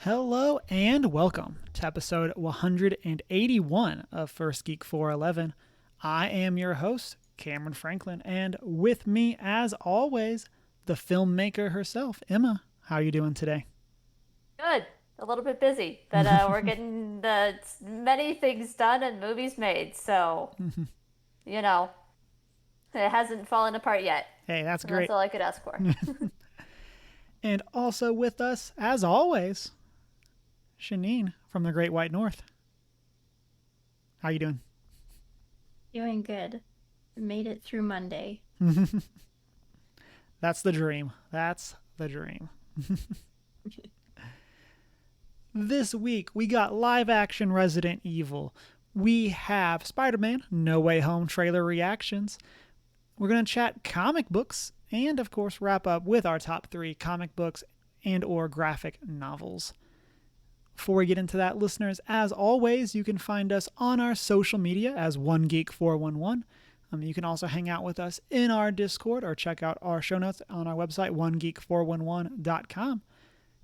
Hello and welcome to episode 181 of First Geek 411. I am your host, Cameron Franklin, and with me, as always, the filmmaker herself, Emma. How are you doing today? Good. A little bit busy, but we're getting many things done and movies made. So, you know, it hasn't fallen apart yet. Hey, that's And that's great. all I could ask for. And also with us, as always, Shanine from the Great White North. How you doing? Doing good. Made it through Monday. That's the dream. That's the dream. This week, we got live action Resident Evil. We have Spider Man No Way Home trailer reactions. We're going to chat comic books and, of course, wrap up with our top three comic books and or graphic novels. Before we get into that, listeners, as always, you can find us on our social media as OneGeek411. You can also hang out with us in our Discord or check out our show notes on our website, onegeek411.com.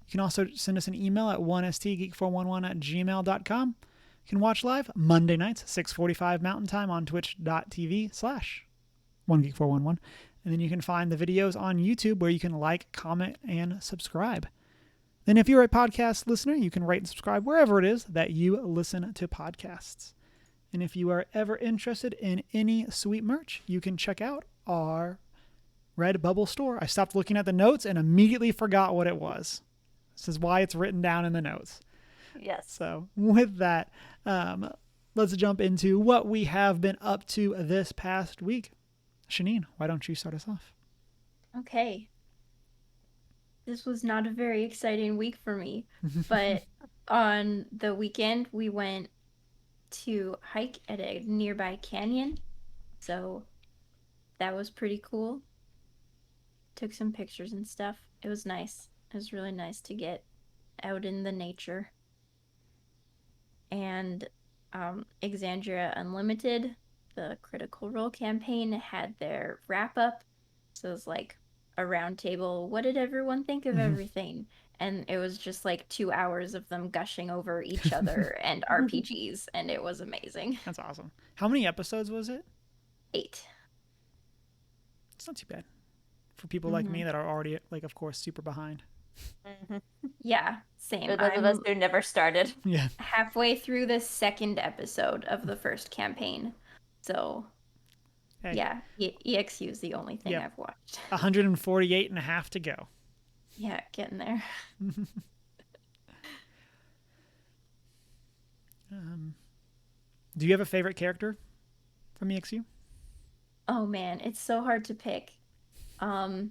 You can also send us an email at 1stgeek411@gmail.com. You can watch live Monday nights, 6:45 Mountain Time on twitch.tv/onegeek411. And then you can find the videos on YouTube where you can like, comment, and subscribe. Then if you're a podcast listener, you can rate and subscribe wherever it is that you listen to podcasts. And if you are ever interested in any sweet merch, you can check out our Redbubble store. I stopped looking at the notes and immediately forgot what it was. This is why it's written down in the notes. Yes. So with that, let's jump into what we have been up to this past week. Shanine, why don't you start us off? Okay. This was not a very exciting week for me, but on the weekend we went to hike at a nearby canyon. So that was pretty cool. Took some pictures and stuff. It was nice. It was really nice to get out in the nature. And Exandria Unlimited, the Critical Role campaign, had their wrap up. So it was like a round table. What did everyone think of everything? And it was just like 2 hours of them gushing over each other and RPGs, and it was amazing. That's awesome. How many episodes was it? 8. It's not too bad for people like me that are already, like, of course, super behind. Yeah, same. For those of us who never started. Yeah. Halfway through the second episode of the first campaign. So, Hey. yeah, EXU is the only thing Yep. I've watched. 148 and a half to go. Yeah, getting there. Do you have a favorite character from EXU? Oh man, it's so hard to pick. I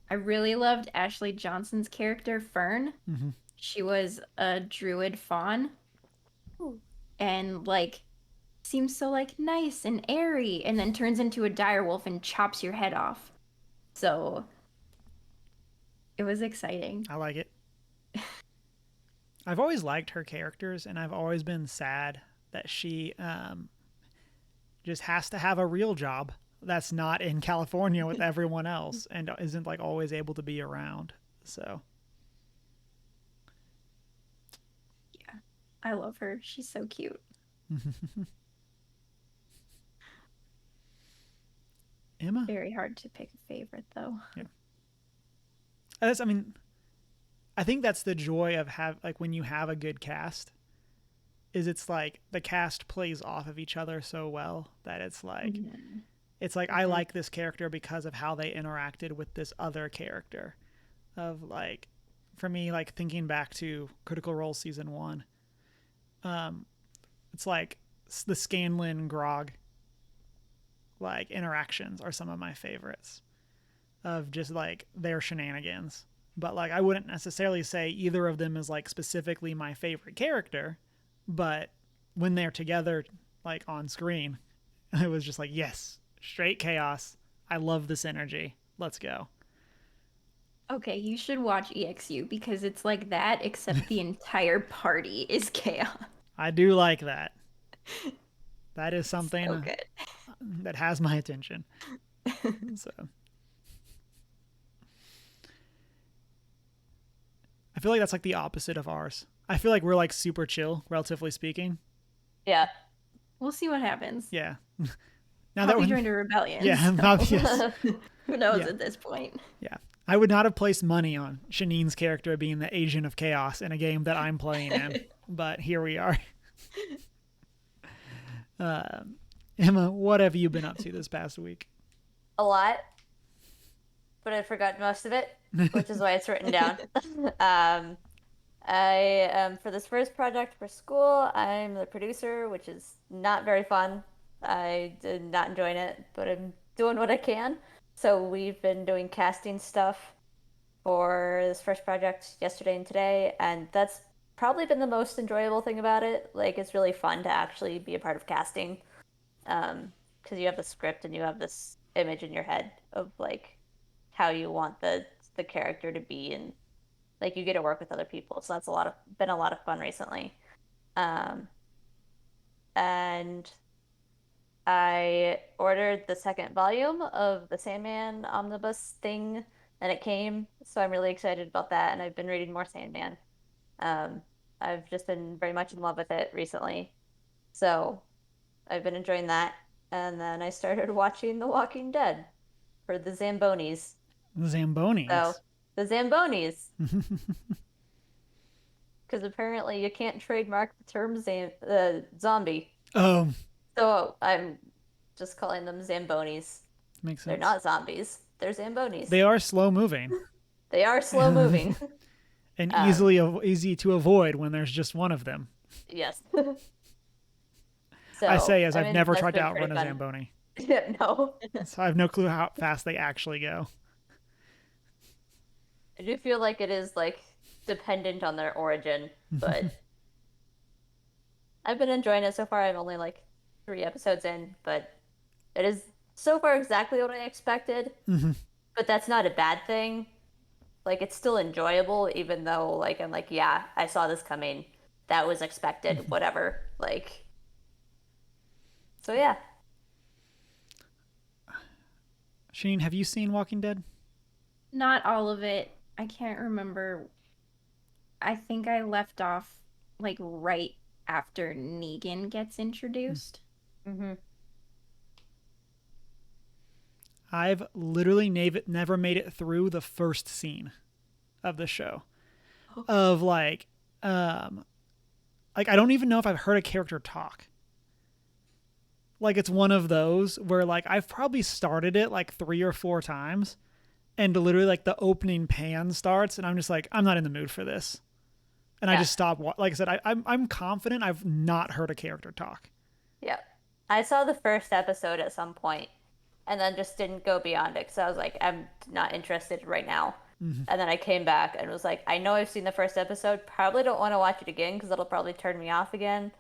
really loved Ashley Johnson's character, Fern. She was a druid fawn. Ooh. And like seems so like nice and airy and then turns into a direwolf and chops your head off. So it was exciting. I like it. I've always liked her characters, and I've always been sad that she just has to have a real job that's not in California with everyone else and isn't like always able to be around. So Yeah. I love her. She's so cute. Emma? Very hard to pick a favorite though. Yeah. I mean, I think that's the joy of when you have a good cast is it's like the cast plays off of each other so well that it's like I like this character because of how they interacted with this other character. Of like, for me, like thinking back to Critical Role season 1, it's like the Scanlan Grog like interactions are some of my favorites of just like their shenanigans. But like I wouldn't necessarily say either of them is like specifically my favorite character, but when they're together like on screen, it was just like, yes, straight chaos. I love this energy. Let's go. Okay, you should watch EXU because it's like that, except the entire party is chaos. I do like that. That is something So good. that has my attention. So feel like that's like the opposite of ours. I feel like we're like super chill, relatively speaking. Yeah. We'll see what happens. Yeah. Now I'll be that joined a rebellion. yeah, So yes, who knows Yeah. at this point? yeah. I would not have placed money on Shanine's character being the agent of chaos in a game that I'm playing in, but here we are. Emma, what have you been up to this past week? A lot, but I forgot most of it, which is why it's written down. For this first project for school, I'm the producer, which is not very fun. I did not enjoying it, but I'm doing what I can. So we've been doing casting stuff for this first project yesterday and today, and that's probably been the most enjoyable thing about it. Like, it's really fun to actually be a part of casting, because you have the script and you have this image in your head of like how you want the character to be, and like you get to work with other people. So that's been a lot of fun recently. Um, and I ordered the second volume of the Sandman omnibus thing, and it came. So I'm really excited about that. And I've been reading more Sandman. Um, I've just been very much in love with it recently. So I've been enjoying that. And then I started watching The Walking Dead for the Zambonis. The So Zambonis. the Zambonis, because apparently you can't trademark the term zombie. Oh, So I'm just calling them Zambonis. makes sense. They're not zombies. They're Zambonis. They are slow moving They are slow moving. and Um, easy to avoid when there's just one of them. Yes. So I say as I I've mean, never that's tried to been outrun a pretty fun. Zamboni, No. so I have no clue how fast they actually go. I do feel like it is like dependent on their origin, but I've been enjoying it so far. I'm only like 3 episodes in, but it is so far exactly what I expected. But that's not a bad thing. Like, it's still enjoyable, even though like I'm like, yeah, I saw this coming. That was expected, whatever. Like, so yeah. Shane, have you seen Walking Dead? Not all of it. I can't remember. I think I left off like right after Negan gets introduced. Mm-hmm. I've literally never made it through the first scene of the show. Of like I don't even know if I've heard a character talk. Like, it's one of those where like I've probably started it like 3 or 4 times, and literally like the opening pan starts and I'm just like, I'm not in the mood for this, and I Yeah. just stop. Like I said, I'm confident I've not heard a character talk. Yeah. I saw the first episode at some point and then just didn't go beyond it because I was like, I'm not interested right now. And then I came back and was like, I know I've seen the first episode. Probably don't want to watch it again because it'll probably turn me off again.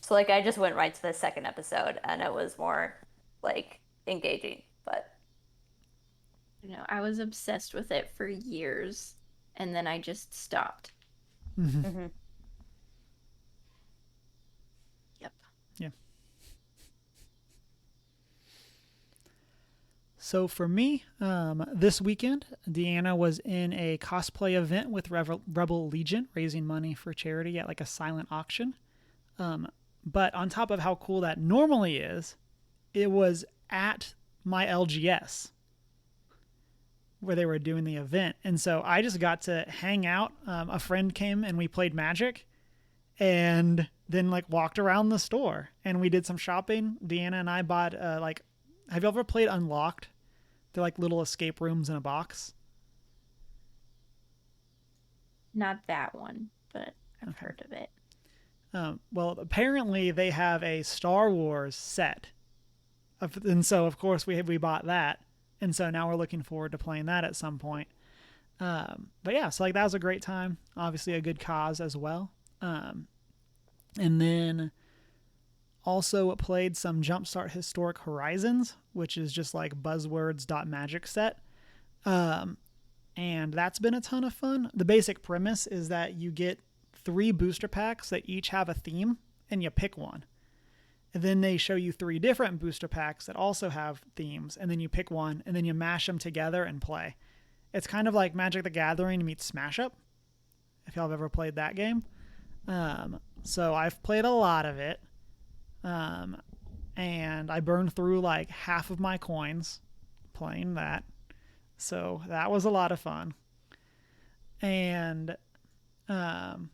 So like I just went right to the second episode and it was more like engaging. But You know, I was obsessed with it for years, and then I just stopped. mhm. Yep. Yeah. So for me, this weekend, Deanna was in a cosplay event with Rebel Legion, raising money for charity at like a silent auction. But on top of how cool that normally is, it was at my LGS where they were doing the event. And so I just got to hang out. A friend came and we played Magic and then like walked around the store and we did some shopping. Deanna and I bought have you ever played Unlocked? They're like little escape rooms in a box. Not that one, but I've heard of it. Well, apparently they have a Star Wars set, and so of course we bought that, and so now we're looking forward to playing that at some point. But yeah, so like that was a great time. Obviously a good cause as well. And then also played some Jumpstart Historic Horizons, which is just like buzzwords.magic set. And that's been a ton of fun. The basic premise is that you get 3 booster packs that each have a theme, and you pick one. And then they show you 3 different booster packs that also have themes, and then you pick one, and then you mash them together and play. It's kind of like Magic the Gathering meets Smash Up, if y'all have ever played that game. So I've played a lot of it. And I burned through like half of my coins playing that. So that was a lot of fun. And um,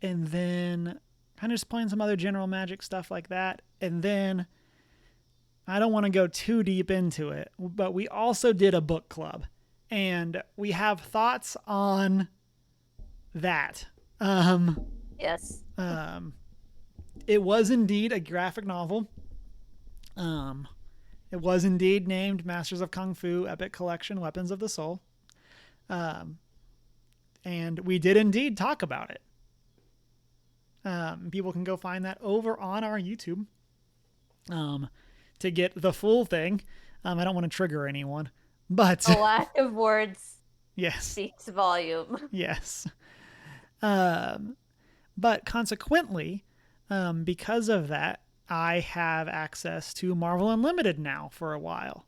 and then kind of just playing some other general magic stuff like that. And then I don't want to go too deep into it, but we also did a book club, and we have thoughts on that. Um, Yes. um, it was indeed a graphic novel. Um, it was indeed named Masters of Kung Fu Epic Collection Weapons of the Soul. Um, and we did indeed talk about it. People can go find that over on our YouTube to get the full thing. I don't want to trigger anyone, but A lack of words yes, speaks volume. yes. Um, but consequently, because of that, I have access to Marvel Unlimited now for a while.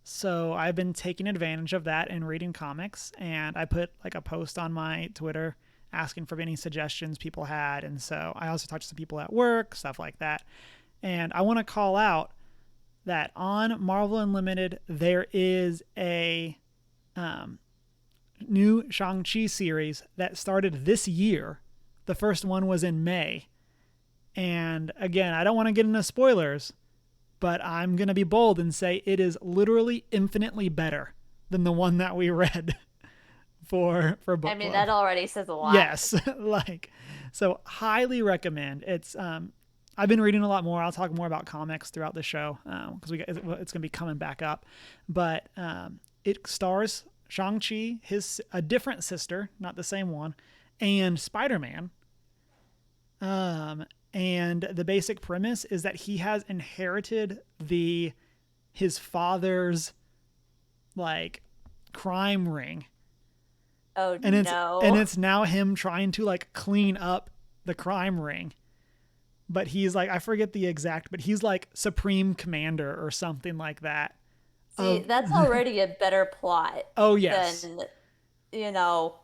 So I've been taking advantage of that and reading comics, and I put like a post on my Twitter asking for any suggestions people had, and so I also talked to some people at work, stuff like that. And I want to call out that on Marvel Unlimited there is a new Shang-Chi series that started this year. The first one was in May. And again, I don't want to get into spoilers, but I'm going to be bold and say it is literally infinitely better than the one that we read for book I mean, club. that already says a lot. Yes, like so highly recommend. It's I've been reading a lot more. I'll talk more about comics throughout the show because it's going to be coming back up. But it stars Shang-Chi, a different sister, not the same one, and Spider-Man. And the basic premise is that he has inherited his father's like crime ring, Oh and no. it's now him trying to like clean up the crime ring. But he's like, I forget the exact, but he's like supreme commander or something like that. See, that's already a better plot Oh yes, than, you know,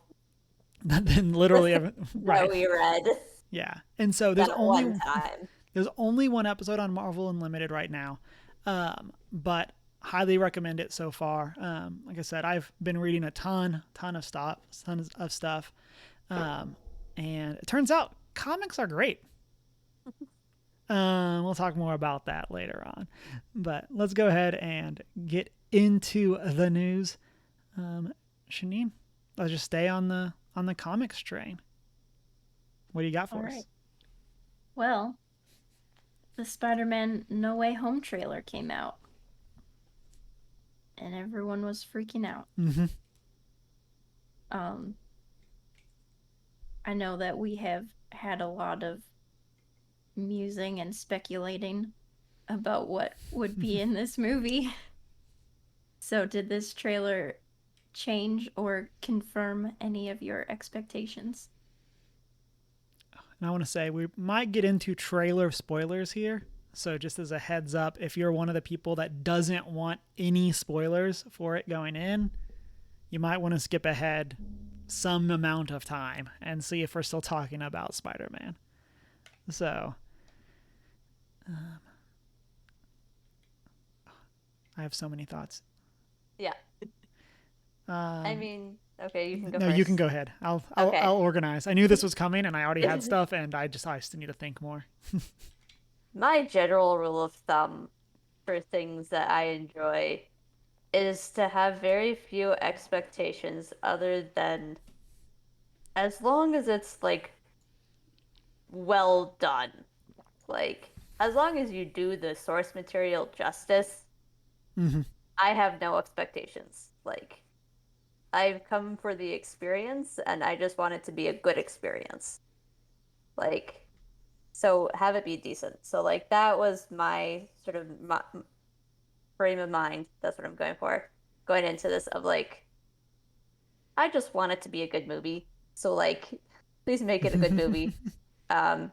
then the literally thing that right. we read Yeah, and so that one time. there's only one episode on Marvel Unlimited right now, but highly recommend it so far. Like I said, I've been reading a ton of stuff, and it turns out comics are great. We'll talk more about that later on, but let's go ahead and get into the news. Shanine, let's just stay on the comics train. What do you got for All us? right. Well, the Spider-Man No Way Home trailer came out, and everyone was freaking out. Mm-hmm. I know that we have had a lot of musing and speculating about what would be in this movie. So, did this trailer change or confirm any of your expectations? And I want to say we might get into trailer spoilers here. So just as a heads up, if you're one of the people that doesn't want any spoilers for it going in, you might want to skip ahead some amount of time and see if we're still talking about Spider-Man. So I have so many thoughts. Yeah. I mean, okay, you can go No, first. you can go ahead. Okay. I'll organize. I knew this was coming, and I already had stuff, and I still need to think more. My general rule of thumb for things that I enjoy is to have very few expectations other than as long as it's like well done. Like as long as you do the source material justice, Mm-hmm. I have no expectations. Like I've come for the experience and I just want it to be a good experience. Like so have it be decent. So like that was my sort of frame of mind. That's what I'm going for. Going into this of like I just want it to be a good movie. So like please make it a good movie. Um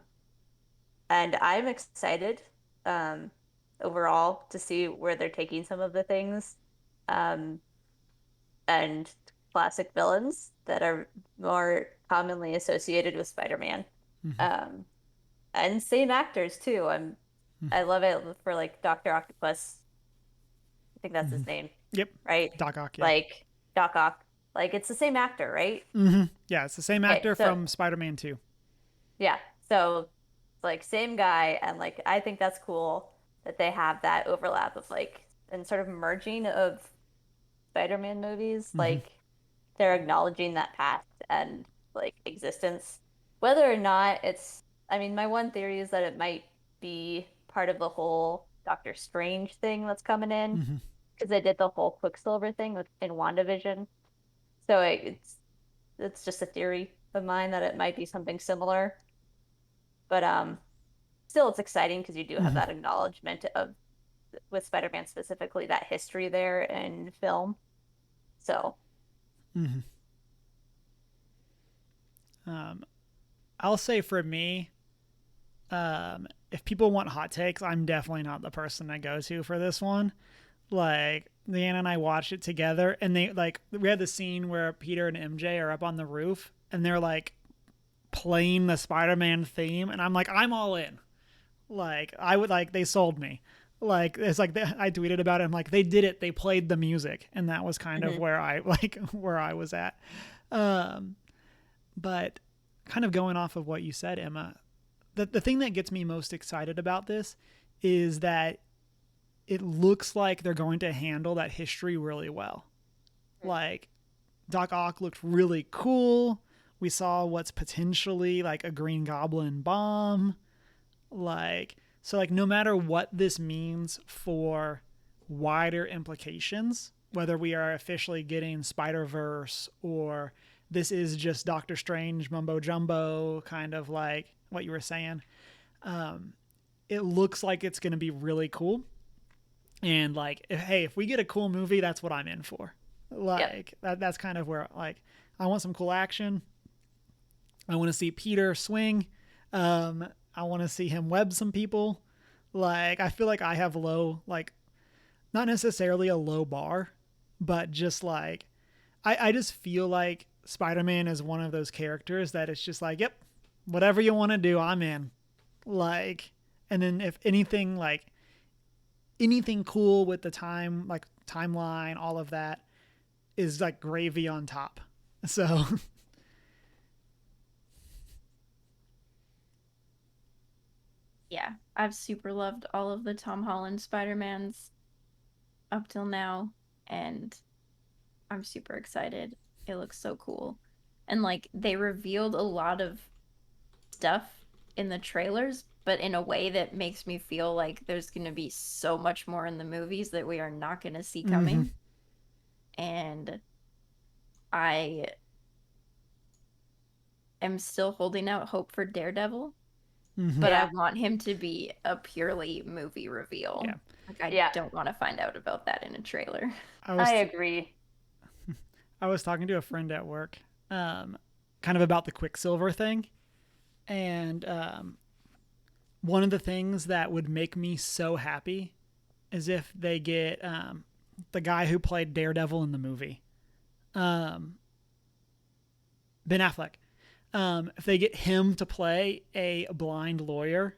and I'm excited overall to see where they're taking some of the things. Um and classic villains that are more commonly associated with Spider-Man. Hmm. Um, and same actors too. I love it for like Dr. Octopus. I think that's Hmm. his name, Yep. right? Doc Ock, yeah. Like Doc Ock. Like it's the same actor, right? Yeah, it's the same Okay, actor so from Spider-Man 2. yeah. So it's like same guy and like I think that's cool that they have that overlap of like and sort of merging of Spider-Man movies. Hmm. Like they're acknowledging that past and like existence. Whether or not it's I mean, my one theory is that it might be part of the whole Doctor Strange thing that's coming in Hmm. because they did the whole Quicksilver thing with in WandaVision. So it's just a theory of mine that it might be something similar. But still it's exciting because you do have Hmm. that acknowledgement of with Spider-Man specifically that history there in film. So, Hmm. I'll say for me, if people want hot takes, I'm definitely not the person to go to for this one. Like Leanna and I watched it together, and they like we had the scene where Peter and MJ are up on the roof, and they're like playing the Spider-Man theme, and I'm like, I'm all in. Like I would like they sold me. Like it's like I tweeted about it. I'm like they did it. They played the music, and that was kind of mhm. where I like where I was at. Um, but kind of going off of what you said, Emma, the thing that gets me most excited about this is that it looks like they're going to handle that history really well. Like Doc Ock looked really cool. We saw what's potentially like a Green Goblin bomb. Like so like no matter what this means for wider implications, whether we are officially getting Spider-Verse or this is just Doctor Strange mumbo jumbo kind of like what you were saying, it looks like it's going to be really cool. And like hey, if we get a cool movie, that's what I'm in for. Yep. Like that's kind of where like I want some cool action. I want to see Peter swing. um I want to see him web some people. Like I feel like I have low, like not necessarily a low bar, but just like I just feel like Spider-Man is one of those characters that it's just like, yep, whatever you want to do, I'm in. Like, and then if anything, like anything cool with the time, like timeline, all of that is like gravy on top. So, Yeah, I've super loved all of the Tom Holland Spider-Mans up till now, and I'm super excited. It looks so cool. And like they revealed a lot of stuff in the trailers, but in a way that makes me feel like there's going to be so much more in the movies that we are not going to see mm-hmm, coming. And I am still holding out hope for Daredevil, mm-hmm, but I Yeah. want him to be a purely movie reveal. yeah. Like I Yeah. don't want to find out about that in a trailer. I I was agree. I was talking to a friend at work, kind of about the Quicksilver thing, and one of the things that would make me so happy is if they get the guy who played Daredevil in the movie, um, Ben Affleck. If they get him to play a blind lawyer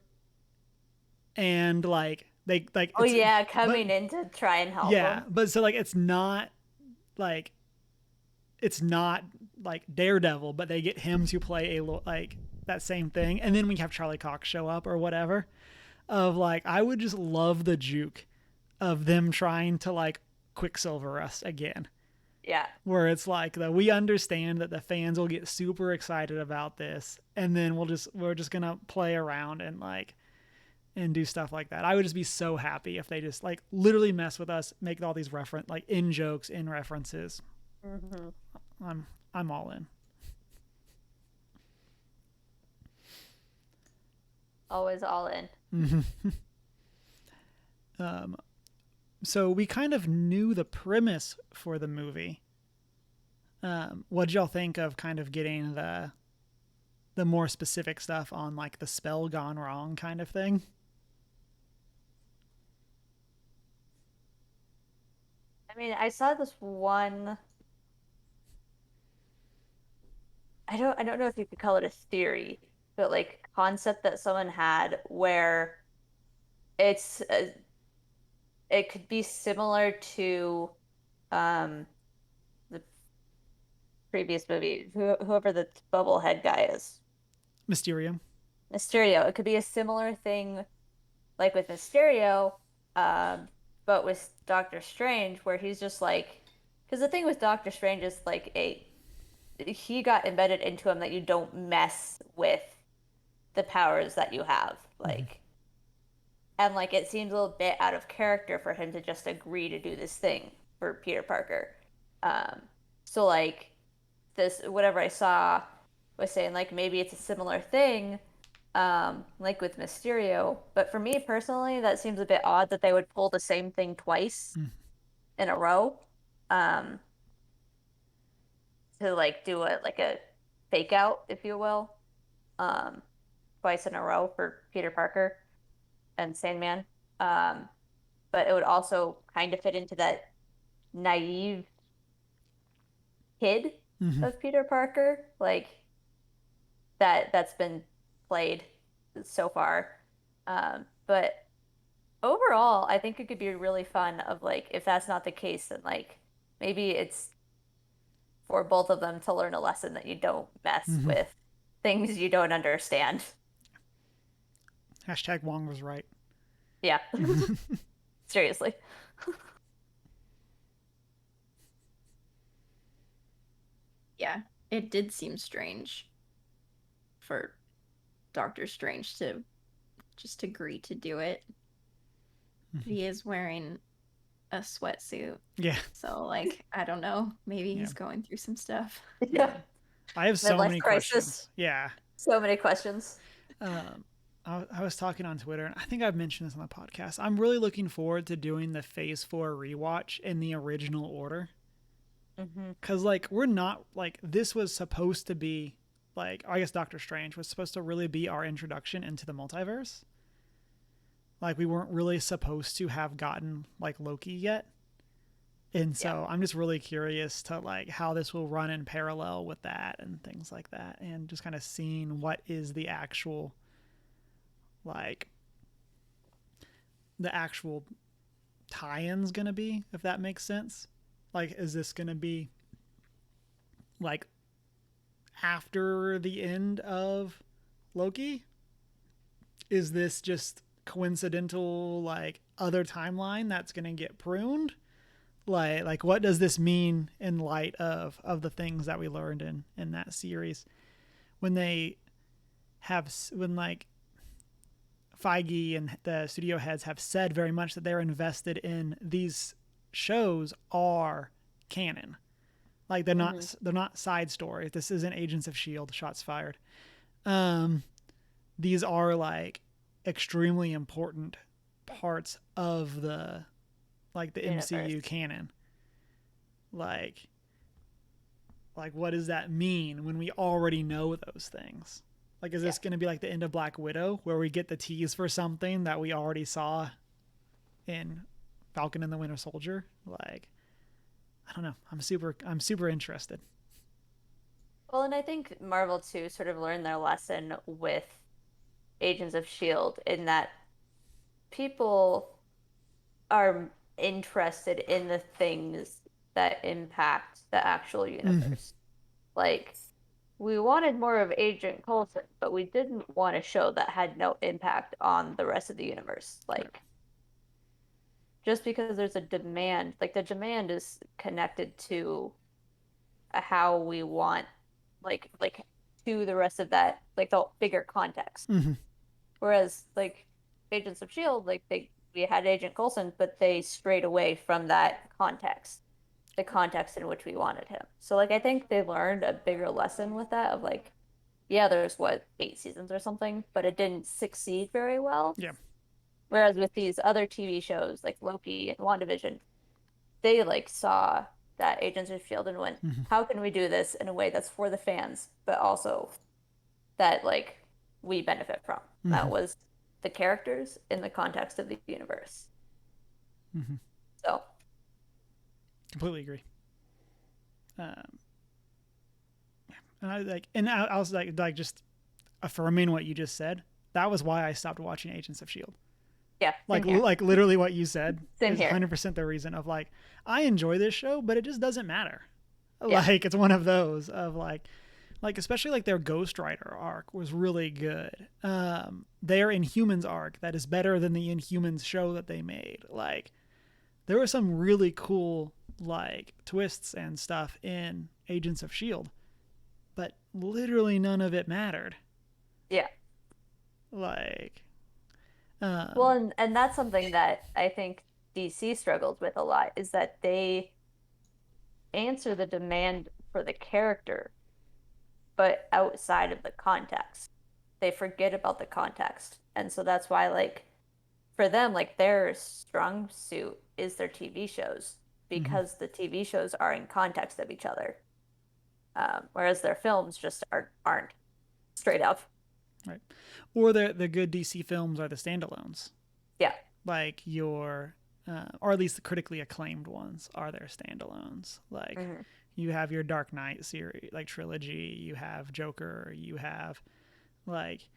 and like they like Oh it's yeah, but coming in to try and help yeah, them. but so like like it's not like Daredevil, but they get him to play a like that same thing, and then we have Charlie Cox show up or whatever. Of like, I would just love the juke of them trying to like Quicksilver us again, Yeah. where it's like that we understand that the fans will get super excited about this, and then we're just gonna play around and like and do stuff like that. I would just be so happy if they just like literally mess with us, make all these reference like in jokes, in references. Hmm. I'm I'm all in. Always all in. Um, so we kind of knew the premise for the movie. What'd y'all think of kind of getting the more specific stuff on like the spell gone wrong kind of thing? I mean, I saw this one I don't know if you could call it a theory, but like concept that someone had where it's it could be similar to um the previous movie, whoever the bubblehead guy is, Mysterio. Mysterio. It could be a similar thing like with Mysterio, um, but with Doctor Strange, where he's just like, because the thing with Doctor Strange is like a he got embedded into him that you don't mess with the powers that you have, Mm-hmm. like, and like it seems a little bit out of character for him to just agree to do this thing for Peter Parker. Um, so like this, whatever I saw was saying like maybe it's a similar thing, like with Mysterio. But for me personally, that seems a bit odd that they would pull the same thing twice Mm-hmm. in a row, um, to like do a fake out, if you will, um, twice in a row for Peter Parker and Sandman. Um, but it would also kind of fit into that naive kid Mm-hmm. of Peter Parker, like that's been played so far. But overall, I think it could be really fun of like if that's not the case, then like maybe it's for both of them to learn a lesson that you don't mess Mm-hmm. with things you don't understand. Hashtag Wong was right. Yeah, seriously. Yeah, it did seem strange for Doctor Strange to just agree to do it. Mm-hmm. He is wearing a sweatsuit. Yeah. So, like, I don't know. Maybe Yeah. he's going through some stuff. Yeah, I have so midlife many crisis. questions. Yeah. So many questions. Um, I was talking on Twitter, and I think I've mentioned this on the podcast. I'm really looking forward to doing the Phase 4 rewatch in the original order. Hmm. Because, like, we're not, like, this was supposed to be, like, I guess Doctor Strange was supposed to really be our introduction into the multiverse. Like, we weren't really supposed to have gotten, like, Loki yet. And Yeah. so I'm just really curious to, like, how this will run in parallel with that and things like that. And just kind of seeing what is like, the actual tie-ins gonna be, if that makes sense. Like, is this gonna be like after the end of Loki? Is this just coincidental, like other timeline that's gonna get pruned? Like what does this mean in light of the things that we learned in that series when they when like Feige and the studio heads have said very much that they're invested in these shows are canon. Like Hmm. they're not side stories. This isn't Agents of Shield. Shots fired. Um, these are like extremely important parts of the MCU Universe. canon. Like what does that mean when we already know those things? Like, is Yeah. this going to be like the end of Black Widow, where we get the tease for something that we already saw in Falcon and the Winter Soldier? Like, I don't know. I'm super interested. Well, and I think Marvel too sort of learned their lesson with Agents of Shield in that people are interested in the things that impact the actual Mm-hmm. universe. Like, we wanted more of Agent Coulson, but we didn't want a show that had no impact on the rest of the universe. Right. Like, just because there's a demand, like the demand is connected to how we want, like to the rest of that, like the bigger context. Mm-hmm. Whereas like Agents of Shield, like they we had Agent Coulson, but they strayed away from that context, the context in which we wanted him. So like I think they learned a bigger lesson with that of like, yeah, there's what 8 seasons or something, but it didn't succeed very well. Yeah. Whereas with these other TV shows like Loki and WandaVision, they like saw that Agents of Shield and went, Mm-hmm. how can we do this in a way that's for the fans, but also that like we benefit from? Mm-hmm. That was the characters in the context of the universe. Mm-hmm. So Completely agree. Um, And I was like just affirming what you just said. That was why I stopped watching Agents of Shield. Yeah, same here. Like literally what you said Same is here. 100% the reason of like I enjoy this show, but it just doesn't matter. Yeah. Like it's one of those of like especially like their Ghost Rider arc was really good. Their Inhumans arc that is better than the Inhumans show that they made. Like there were some really cool like twists and stuff in Agents of Shield, but literally none of it mattered. Yeah. Like, Well, um, and that's something that I think DC struggles with a lot is that they answer the demand for the character, but outside of the context. They forget about the context. And so that's why, like, for them, like, their strong suit is their TV shows mhm, because the TV shows are in context of each other, whereas their films just aren't straight up. right. Or the good DC films are the standalones. Yeah. Like or at least the critically acclaimed ones are their standalones. Like Hmm. you have your Dark Knight series, like trilogy. You have Joker. You have like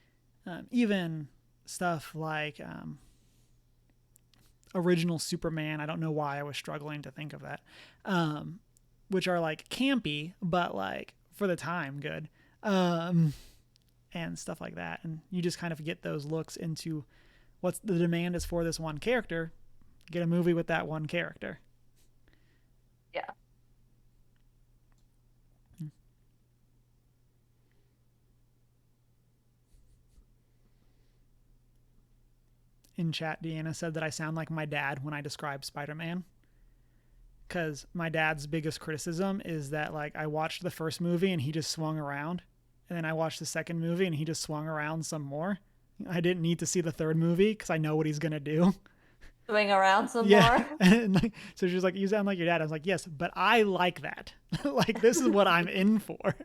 even stuff like original Superman. I don't know why I was struggling to think of that. Um, which are like campy, but like for the time good. Um, and stuff like that. And you just kind of get those looks into what's the demand is for this one character. Get a movie with that one character. Yeah. In chat, Deanna said that I sound like my dad when I describe Spider Man. Because my dad's biggest criticism is that like I watched the first movie and he just swung around, and then I watched the second movie and he just swung around some more. I didn't need to see the third movie because I know what he's gonna do. Swing around some Yeah, more. and like, so she's like, "You sound like your dad." I was like, "Yes, but I like that. Like this is what I'm in for.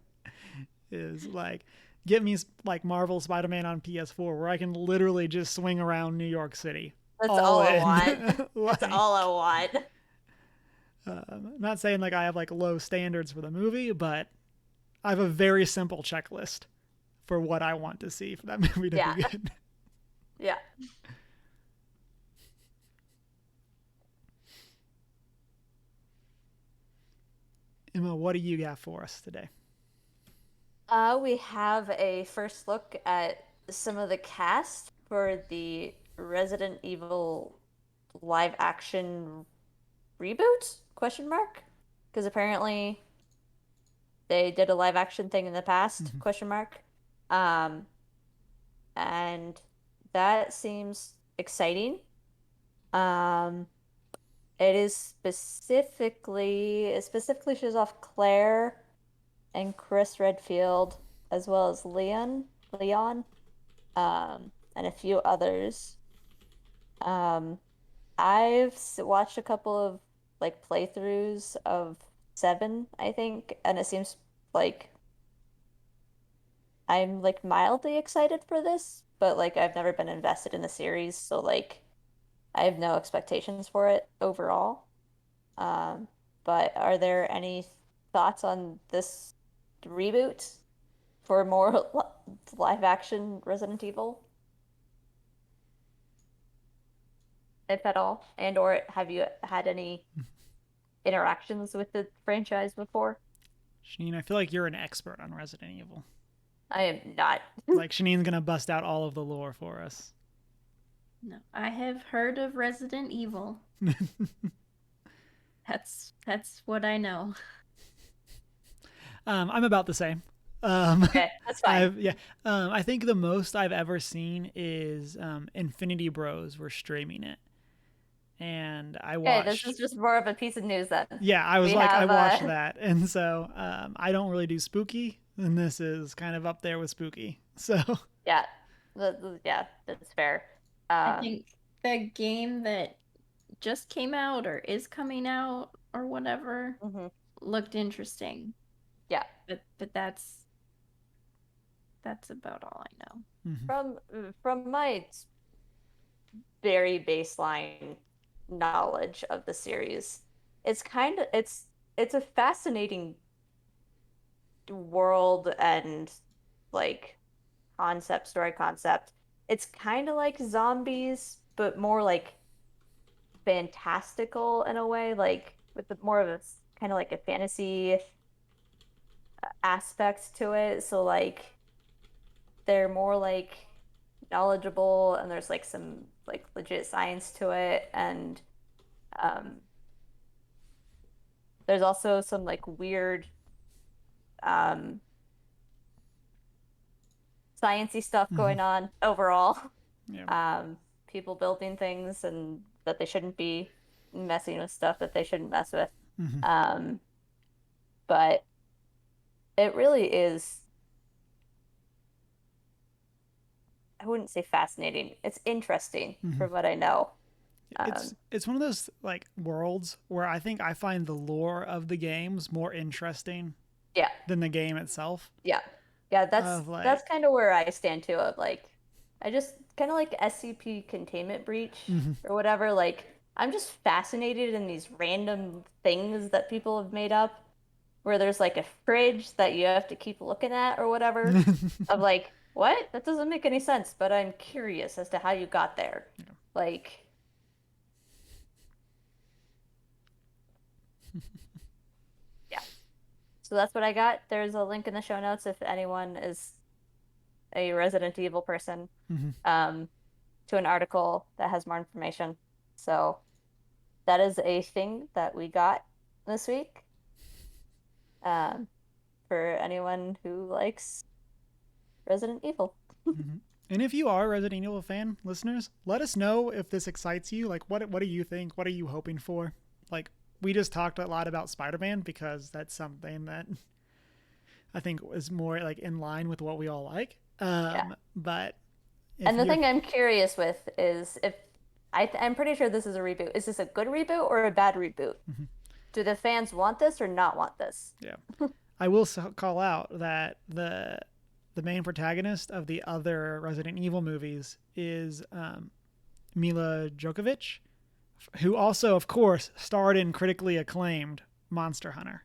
Is like get me like Marvel Spider-Man on PS4 where I can literally just swing around New York City That's all all I in." want. That's Like, all I want. I'm not saying like I have like low standards for the movie, but I have a very simple checklist for what I want to see for that movie to be Yeah. good. Yeah. Emma, what do you got for us today? We have a first look at some of the cast for the Resident Evil live action reboot? Question mark? Because apparently they did a live action thing in the past? Mm-hmm. Question mark. Um, and that seems exciting. Um, it specifically shows off Claire and Chris Redfield as well as Leon, and a few others. Um, watched a couple of like playthroughs of Seven, I think, and it seems like I'm like mildly excited for this, but like I've never been invested in the series, so like I have no expectations for it overall. Um, but are there any thoughts on this reboot for more live action Resident Evil, if at all? And or have you had any interactions with the franchise before? Shanine, I feel like you're an expert on Resident Evil. I am not. Like Shanine's gonna bust out all of the lore for us. No, I have heard of Resident Evil. That's what I know. I'm about the same. Okay, that's fine. Yeah. I think the most I've ever seen is Infinity Bros were streaming it, and I Okay, this watched. is just more of a piece of news then. Yeah, I was We like, I have watched that, and so I don't really do spooky, and this is kind of up there with spooky. So yeah, yeah, that's fair. I Um, think the game that just came out or is coming out or whatever mhm, looked interesting. yeah. But that's about all I know. mhm. From my very baseline knowledge of the series, it's kind of it's a fascinating world and like story concept. It's kind of like zombies, but more like fantastical in a way, like with more of a kind of like a fantasy aspect to it. So like they're more like knowledgeable and there's like some like legit science to it and um there's also some like weird um sciencey stuff Hmm. going on overall. Yeah. People building things and that they shouldn't be messing with stuff that they shouldn't mess with. Hmm. Um, but it really is, I wouldn't say fascinating. It's interesting Hmm. from what I know. It's Um, it's one of those like worlds where I think I find the lore of the games more interesting yeah, than the game itself. yeah, yeah. Of That's like, kind of where I stand too. Of like, I just kind of like SCP Containment Breach mhm. or whatever. Like, I'm just fascinated in these random things that people have made up where there's like a fridge that you have to keep looking at or whatever. Of like, what? That doesn't make any sense, but I'm curious as to how you got there. Yeah. Like, yeah. So that's what I got. There's a link in the show notes if anyone is a Resident Evil person, Hmm. um, to an article that has more information. So that is a thing that we got this week. Um, for anyone who likes Resident Evil. Hmm. And if you are a Resident Evil fan, listeners, let us know if this excites you. Like, what do you think? What are you hoping for? Like, we just talked a lot about Spider-Man because that's something that I think is more like in line with what we all like. Yeah. But if And the you're, thing I'm curious with is if I'm pretty sure this is a reboot. Is this a good reboot or a bad reboot? Mhm. Do the fans want this or not want this? Yeah, I will call out that the main protagonist of the other Resident Evil movies is Mila Djokovic, who also, of course, starred in critically acclaimed Monster Hunter.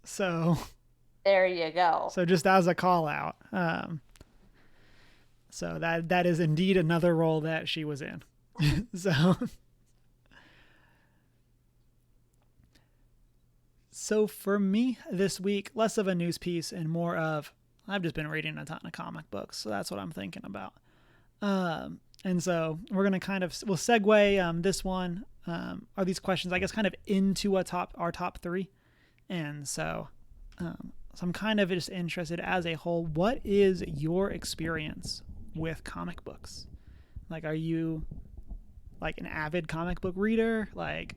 So, There you go. so just as a call out, so that is indeed another role that she was in. so, so for me this week, less of a news piece and more of I've just been reading a ton of comic books, so that's what I'm thinking about. And so we're gonna kind of we'll segue this one are these questions I guess kind of into our top three, and so I'm kind of just interested as a whole. What is your experience with comic books? Like, are you like an avid comic book reader? Like,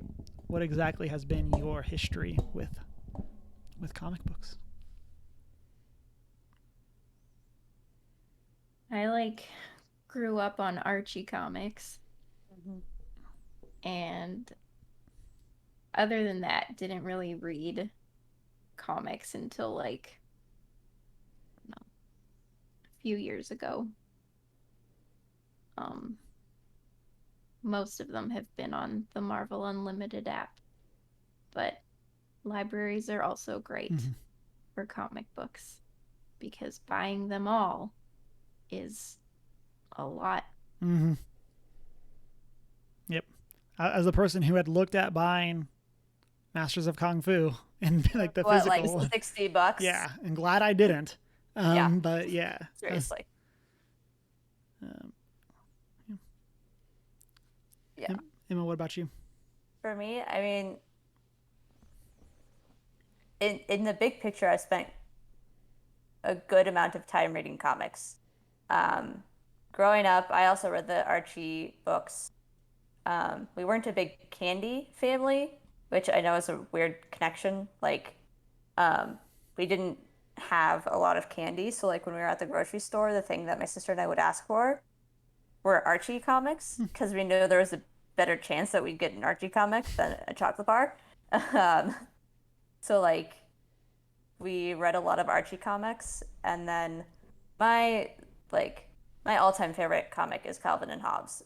what exactly has been your history with comic books? I like grew up on Archie comics, Mhm. and other than that, didn't really read comics until like no, a few years ago. Um, most of them have been on the Marvel Unlimited app, but libraries are also great Mm-hmm. for comic books because buying them all is a lot. Mm-hmm. Yep. As a person who had looked at buying Masters of Kung Fu and like the What, like physical one, $60? yeah, and glad I didn't. Yeah, But yeah. seriously. Um, Yeah. Emma, what about you? For me, I mean, in the big picture, I spent a good amount of time reading comics. Um, Growing up, I also read the Archie books. We weren't a big candy family, which I know is a weird connection. Like, um, we didn't have a lot of candy. So, like, when we were at the grocery store, the thing that my sister and I would ask for were Archie comics because we knew there was a better chance that we'd get an Archie comic than a chocolate bar. Um, so, like, we read a lot of Archie comics, and then my like my all-time favorite comic is Calvin and Hobbes,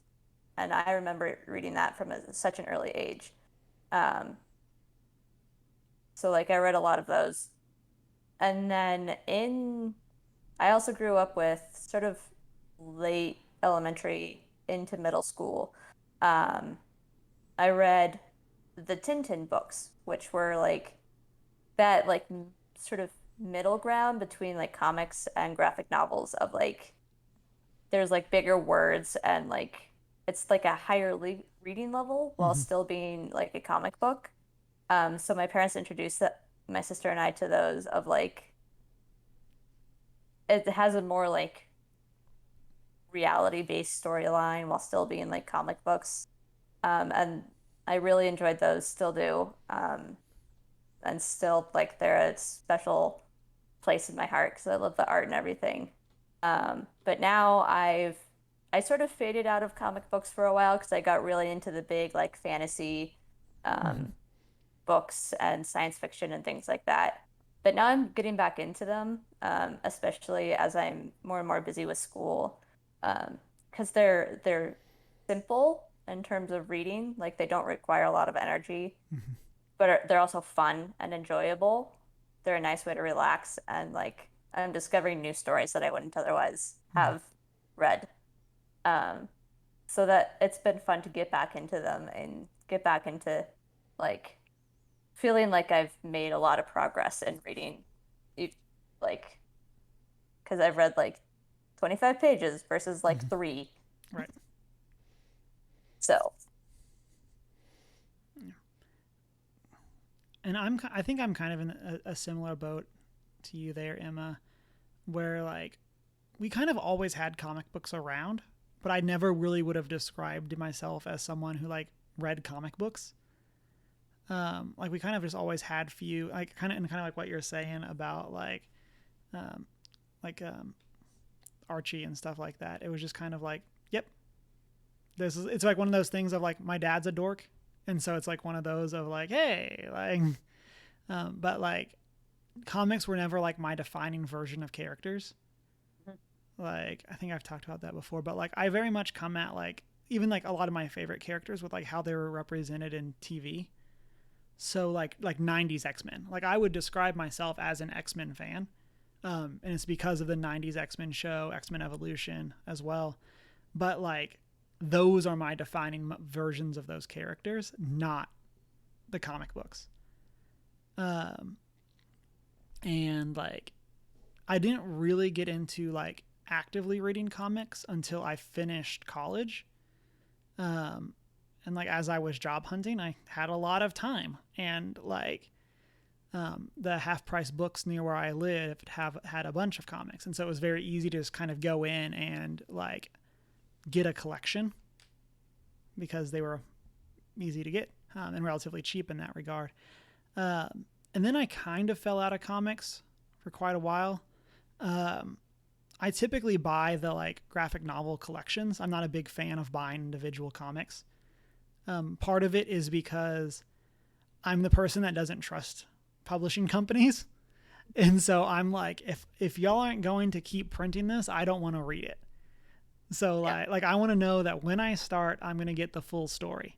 and I remember reading that from such an early age. Um, So like I read a lot of those. And then in I also grew up with sort of late elementary into middle school. Um, I read the Tintin books, which were like that sort of middle ground between like comics and graphic novels of like there's like bigger words and like it's like a higher reading level while Mm-hmm. still being like a comic book. So my parents introduced my sister and I to those of like it has a more like reality-based storyline while still being like comic books. And I really enjoyed those, still do. And still like they're a special place in my heart because I love the art and everything. But now I sort of faded out of comic books for a while because I got really into the big like fantasy Mm-hmm. um, books and science fiction and things like that. But now I'm getting back into them, especially as I'm more and more busy with school, because they're simple in terms of reading. Like they don't require a lot of energy, Mm-hmm. but they're also fun and enjoyable. They're a nice way to relax, and like I'm discovering new stories that I wouldn't otherwise Mm-hmm. have read. Um, so that it's been fun to get back into them and get back into like feeling like I've made a lot of progress in reading, like because I've read like 25 pages versus like Mm-hmm. three. Right. So, Yeah. And I think I'm kind of in a similar boat to you there, Emma, where like we kind of always had comic books around, but I never really would have described myself as someone who like read comic books. Like we kind of just always had few, like kind of like what you're saying about um, like Archie and stuff like that. It was just kind of like, yep, this is. It's like one of those things of like my dad's a dork, and so it's like one of those of like, hey, like, but like comics were never like my defining version of characters. Like I think I've talked about that before, but like I very much come at like even like a lot of my favorite characters with like how they were represented in TV. So like 90s X-Men. Like I would describe myself as an X-Men fan. And it's because of the 90s X-Men show, X-Men Evolution as well. But like those are my defining versions of those characters, not the comic books. Um and like I didn't really get into like actively reading comics until I finished college. Um, and like as I was job hunting, I had a lot of time, and like the half price books near where I lived have had a bunch of comics, and so it was very easy to just kind of go in and like get a collection because they were easy to get and relatively cheap in that regard. And then I kind of fell out of comics for quite a while. Um, I typically buy the like graphic novel collections. I'm not a big fan of buying individual comics. Part of it is because I'm the person that doesn't trust publishing companies. And so I'm like, if y'all aren't going to keep printing this, I don't want to read it. So yeah, like I want to know that when I start, I'm gonna get the full story.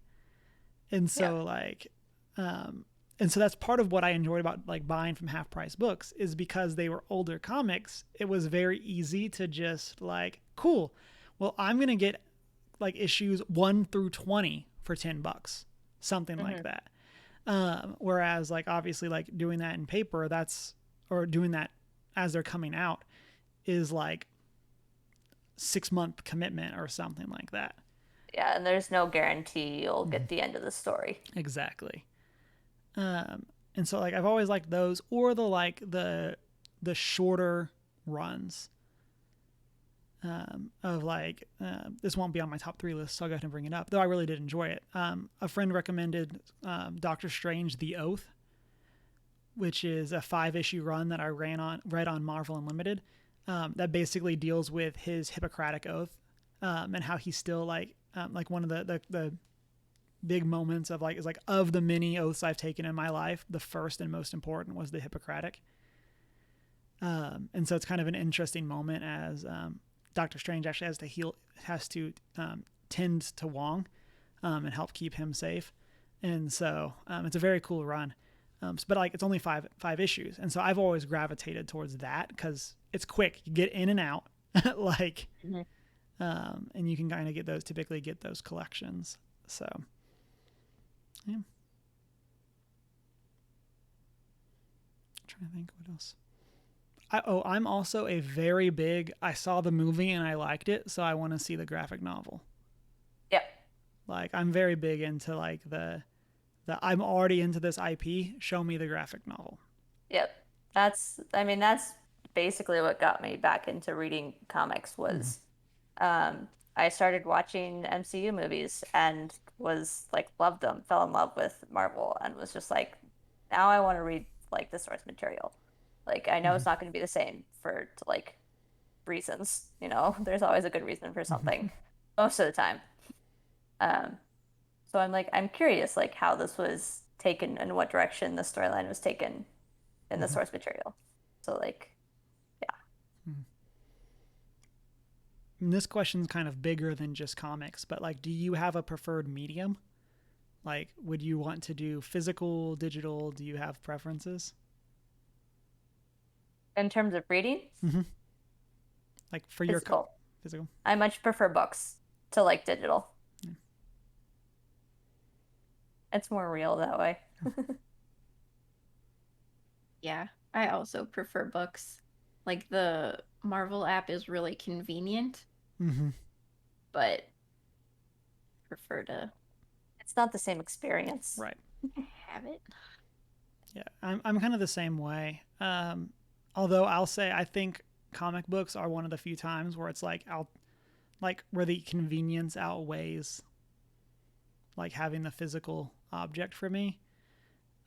And yeah, so like, and so that's part of what I enjoyed about like buying from half price books is because they were older comics. It was very easy to just like, cool. Well, I'm gonna get like issues 1 through 20 for $10, something like hmm that. Whereas like obviously like doing that in paper, that's or doing that as they're coming out is like 6 month commitment or something like that. yeah. And there's no guarantee you'll Mm-hmm. get the end of the story. Exactly. Um, and so like I've always liked those or the shorter runs of like this won't be on my top 3 list, so I'll go ahead and bring it up. Though I really did enjoy it. A friend recommended Doctor Strange: The Oath, which is a 5 issue run that I read on Marvel Unlimited. That basically deals with his Hippocratic oath and how he's still like one of the big moments of like is like of the many oaths I've taken in my life, the first and most important was the Hippocratic. And so it's kind of an interesting moment as Doctor Strange actually has to tend to Wong and help keep him safe. And so it's a very cool run. But like it's only five issues, and so I've always gravitated towards that because it's quick. You get in and out, like, and you can kind of typically get those collections. So, yeah. I'm trying to think what else. I'm also a very big. I saw the movie and I liked it, so I want to see the graphic novel. Yep. Like I'm very big into like the I'm already into this IP. Show me the graphic novel. Yep. That's basically what got me back into reading comics was I started watching MCU movies and was like loved them, fell in love with Marvel and was just like now I want to read like the source material. Like I know it's not going to be the same for like reasons, There's always a good reason for something most of the time. Um so I'm curious like how this was taken and what direction the storyline was taken in the source material. So like, yeah. And this question's kind of bigger than just comics, but like, do you have a preferred medium? Like, would you want to do physical, digital? Do you have preferences? In terms of reading, Like for physical. physical? I much prefer books to like digital. Yeah. It's more real that way. Yeah, I also prefer books. Like the Marvel app is really convenient, but prefer to It's not the same experience. Right. have it. Yeah, I'm kind of the same way. Although I'll say I think comic books are one of the few times where it's like where the convenience outweighs like having the physical object for me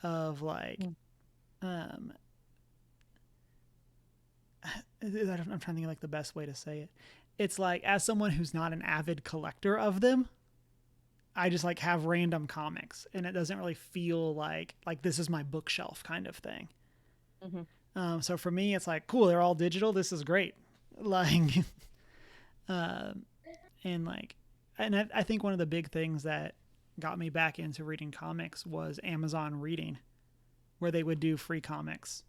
of like I'm trying to think of like the best way to say it. It's like as someone who's not an avid collector of them, I just like have random comics and it doesn't really feel like this is my bookshelf kind of thing. So for me, it's like, cool, they're all digital. This is great. Like, and I think one of the big things that got me back into reading comics was Amazon Reading, where they would do free comics.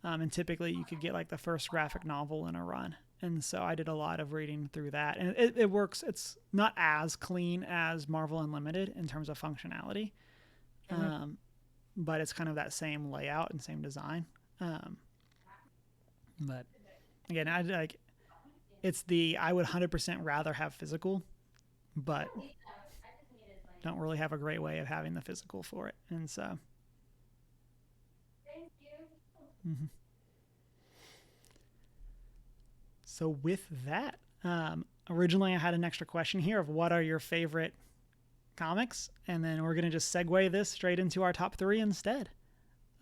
And typically you could get like the first graphic novel in a run. And so I did a lot of reading through that. And it works. It's not as clean as Marvel Unlimited in terms of functionality. But it's kind of that same layout and same design. But again, I would 100% rather have physical, but don't really have a great way of having the physical for it. And so. So with that, originally I had an extra question here of what are your favorite comics, and then we're going to just segue this straight into our top three instead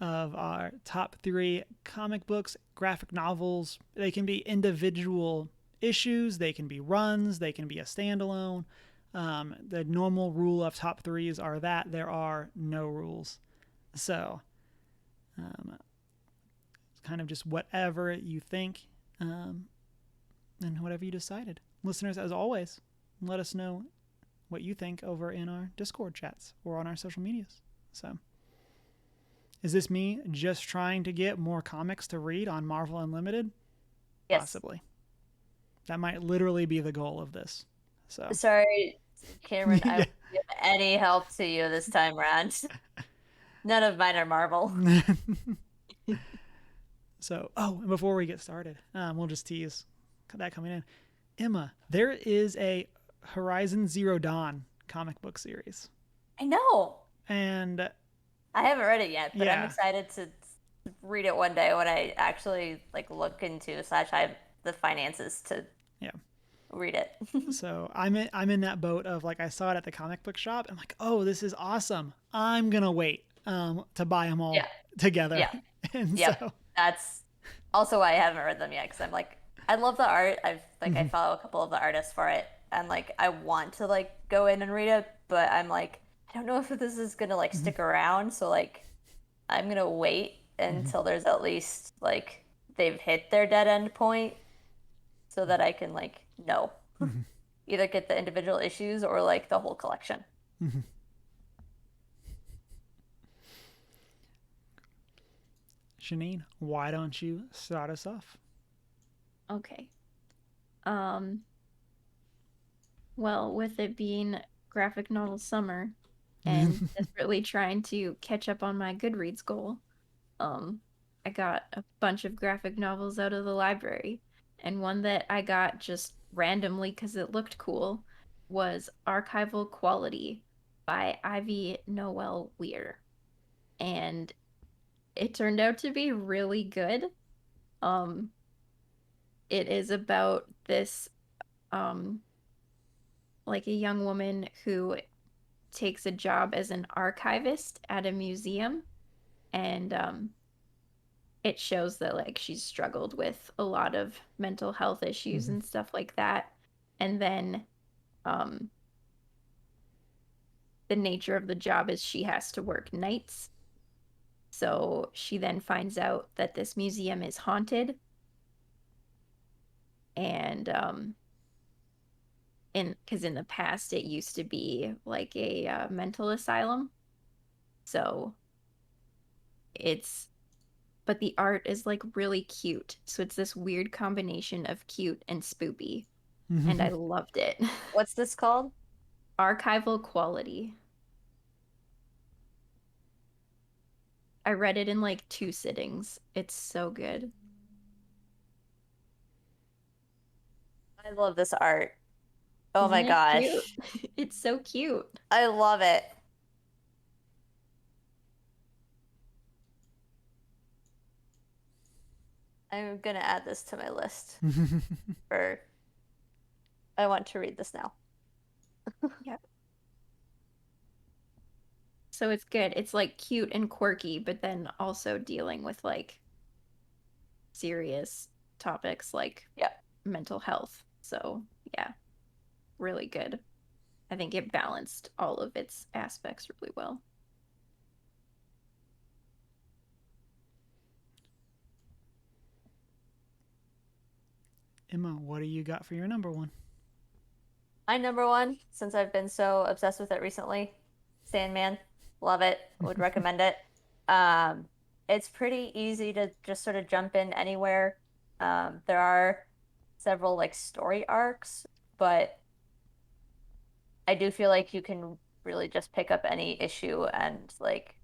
of our top three comic books, graphic novels. They can be individual issues, they can be runs, they can be a standalone. The normal rule of top threes are that there are no rules. So it's kind of just whatever you think and whatever you decided. Listeners, as always, let us know what you think over in our Discord chats or on our social medias. So, is this me just trying to get more comics to read on Marvel Unlimited? Yes. Possibly. That might literally be the goal of this. So sorry, Cameron, I won't give any help to you this time around. None of mine are Marvel. So, and before we get started, we'll just tease that coming in. Emma, there is a Horizon Zero Dawn comic book series. I know. And I haven't read it yet, but yeah. I'm excited to read it one day when I actually look into / I have the finances to read it. So I'm in that boat of I saw it at the comic book shop. I'm like, oh, this is awesome. I'm gonna wait to buy them all together. Yeah. And so that's also why I haven't read them yet, because I'm I love the art. I follow a couple of the artists for it, and I want to go in and read it, but I'm I don't know if this is gonna stick around, so I'm gonna wait until there's at least they've hit their dead end point, so that I can know either get the individual issues or the whole collection. Janine, why don't you start us off? Okay. Um, well, with it being graphic novel summer and desperately trying to catch up on my Goodreads goal, um, I got a bunch of graphic novels out of the library, and one that I got just randomly because it looked cool was Archival Quality by Ivy Noel Weir. And it turned out to be really good. Um, it is about this um like a young woman who takes a job as an archivist at a museum, and it shows that like she's struggled with a lot of mental health issues Mhm. and stuff like that. And then um the nature of the job is she has to work nights. So she then finds out that this museum is haunted, and in because in the past it used to be like a mental asylum. So it's but the art is like really cute. So it's this weird combination of cute and spoopy, and I loved it. What's this called? Archival quality. I read it in like 2 sittings. It's so good. I love this art. Oh my Isn't it cute? gosh. It's so cute. I love it. I'm gonna add this to my list for I want to read this now. Yeah. So it's good. It's like cute and quirky, but then also dealing with like serious topics like Yeah. mental health. So, yeah, really good. I think it balanced all of its aspects really well. Emma, what do you got for your number one? My number one, since I've been so obsessed with it recently, Sandman. Love it. Would recommend it. Um, it's pretty easy to just sort of jump in anywhere. There are several like story arcs, but I do feel like you can really just pick up any issue and like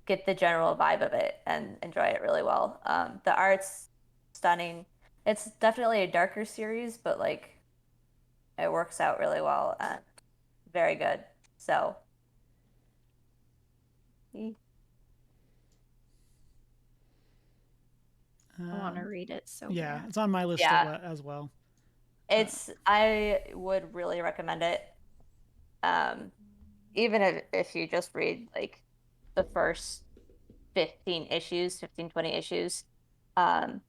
get the general vibe of it and enjoy it really well. The art's stunning. It's definitely a darker series, but like it works out really well and very good. So, I want to Um, read it so yeah, bad. it's on my list yeah, as well. I would really recommend it. Um, even if you just read like the first 15 issues, 15, 20 issues.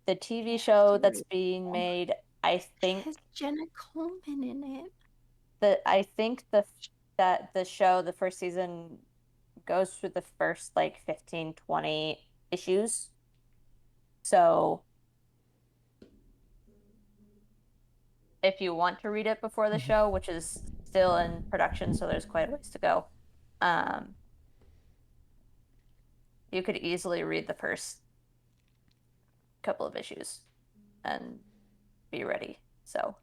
The TV Yeah, show do that's read. being made, I It think has Jenna Coleman in it. I think that the show, the first season goes through the first like 15, 20 issues. So if you want to read it before the Mhm. show, which is still in production, so there's quite a ways to go, um, you could easily read the first couple of issues and be ready. So,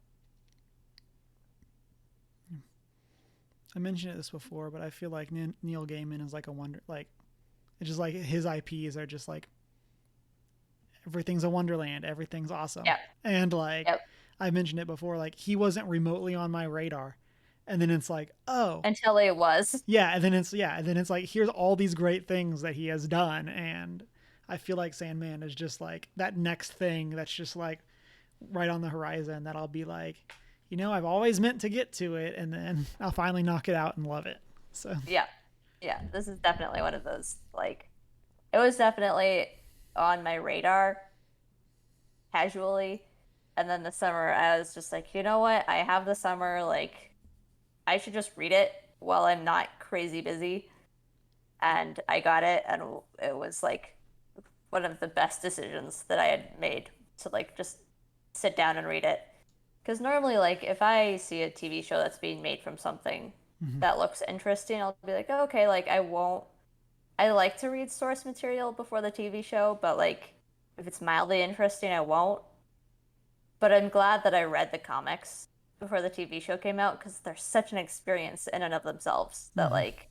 I mentioned this before, but I feel like Neil Gaiman is like a wonder. Like it's just like his IPs are just like everything's a wonderland, everything's awesome, yep, and like yep. I mentioned it before, like he wasn't remotely on my radar, and then it's like, oh Until it was. yeah, and then it's like here's all these great things that he has done, and I feel like Sandman is just like that next thing that's just like right on the horizon that I'll be like, I've always meant to get to it, and then I'll finally knock it out and love it. So Yeah. Yeah, this is definitely one of those like it was definitely on my radar casually. And then the summer I was just like, you know what? I have the summer, like I should just read it while I'm not crazy busy. And I got it and it was like one of the best decisions that I had made to like just sit down and read it. Because normally, like, if I see a TV show that's being made from something mm-hmm. that looks interesting, I'll be like, oh, okay, like, I won't I like to read source material before the TV show, but like if it's mildly interesting, I won't. But I'm glad that I read the comics before the TV show came out because they're such an experience in and of themselves that Mm-hmm. like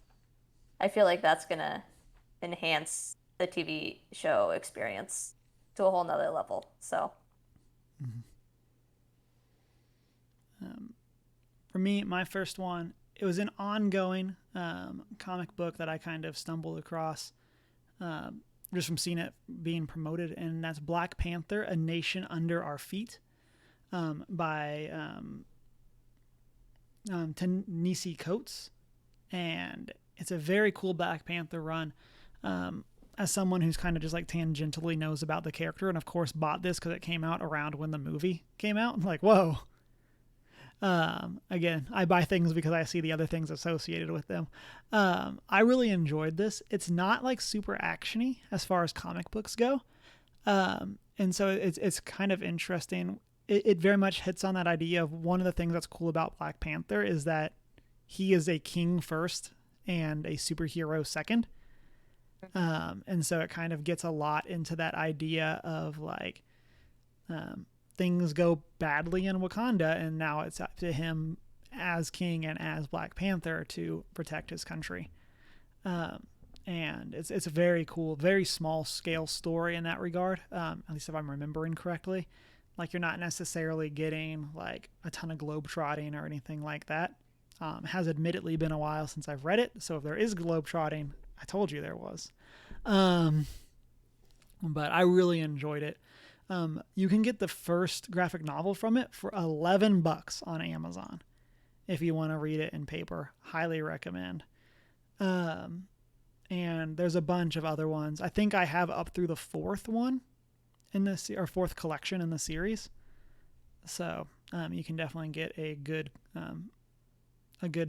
I feel like that's gonna enhance the TV show experience to a whole nother level. So Mm-hmm. For me, my first one, it was an ongoing comic book that I kind of stumbled across just from seeing it being promoted, and that's Black Panther: A Nation Under Our Feet by Ta-Nehisi Coates, and it's a very cool Black Panther run. As someone who's kind of just like tangentially knows about the character, and of course bought this because it came out around when the movie came out, I'm like, whoa. Again, I buy things because I see the other things associated with them. I really enjoyed this. It's not like super actiony as far as comic books go, and so it's kind of interesting. It very much hits on that idea of one of the things that's cool about Black Panther is that he is a king first and a superhero second. And so it kind of gets a lot into that idea of like things go badly in Wakanda, and now it's up to him as king and as Black Panther to protect his country. And it's a very cool, very small scale story in that regard. At least if I'm remembering correctly, like you're not necessarily getting like a ton of globetrotting or anything like that. It has admittedly been a while since I've read it, so if there is globetrotting, I told you there was. But I really enjoyed it. You can get the first graphic novel from it for $11 on Amazon if you want to read it in paper. Highly recommend. And there's a bunch of other ones. I think I have up through the fourth one in this or fourth collection in the series. So you can definitely get a good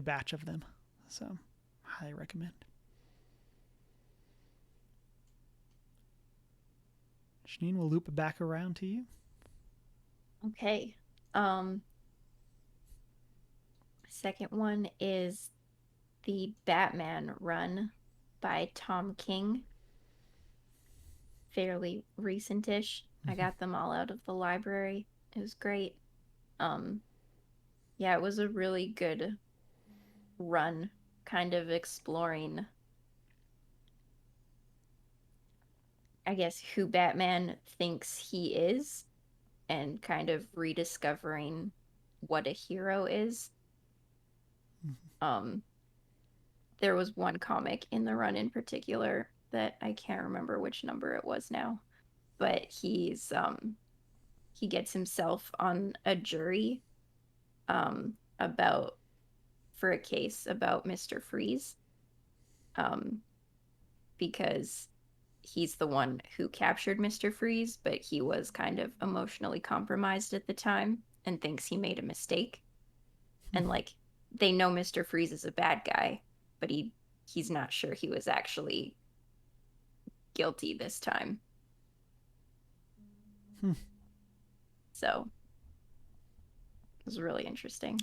batch of them. So highly recommend. Janine, will loop back around to you. Okay. Second one is the Batman run by Tom King. Fairly recentish. I got them all out of the library. It was great. Yeah, it was a really good run, kind of exploring, I guess, who Batman thinks he is and kind of rediscovering what a hero is. There was one comic in the run in particular that I can't remember which number it was now, but he gets himself on a jury about for a case about Mr. Freeze, because he's the one who captured Mr. Freeze, but he was kind of emotionally compromised at the time and thinks he made a mistake. And like they know Mr. Freeze is a bad guy, but he's not sure he was actually guilty this time. So it was really interesting.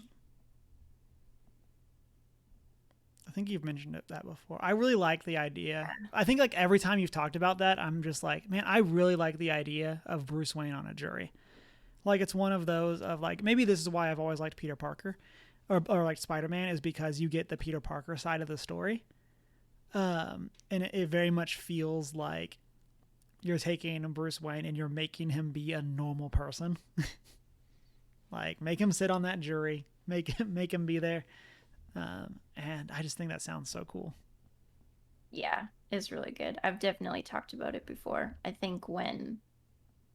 I think you've mentioned that before. I really like the idea. I think like every time you've talked about that, I'm just like, man, I really like the idea of Bruce Wayne on a jury. Like it's one of those of like maybe this is why I've always liked Peter Parker or like Spider-Man is because you get the Peter Parker side of the story. And it very much feels like you're taking Bruce Wayne and you're making him be a normal person. Like make him sit on that jury, make him be there. And I just think that sounds so cool. Yeah, it's really good. I've definitely talked about it before. I think when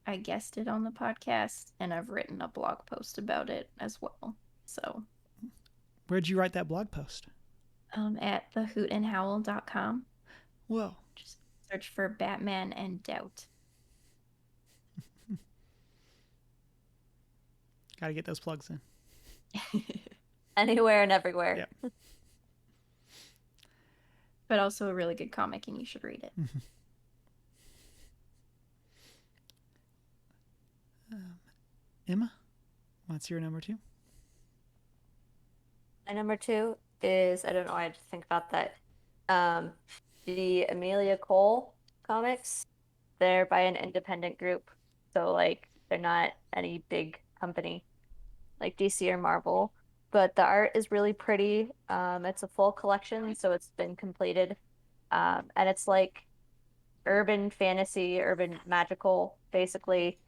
I guessed it on the podcast, and I've written a blog post about it as well. So, where'd you write that blog post? At thehootandhowl.com. Whoa. Just search for Batman and Doubt. Gotta get those plugs in. anywhere and everywhere. Yep. But also a really good comic, and you should read it. Emma, what's your number two? My number two is I don't know. I had to think about that the Amelia Cole comics. They're by an independent group, so like they're not any big company like DC or Marvel. But the art is really pretty. It's a full collection, so it's been completed. And it's like urban fantasy, urban magical, basically,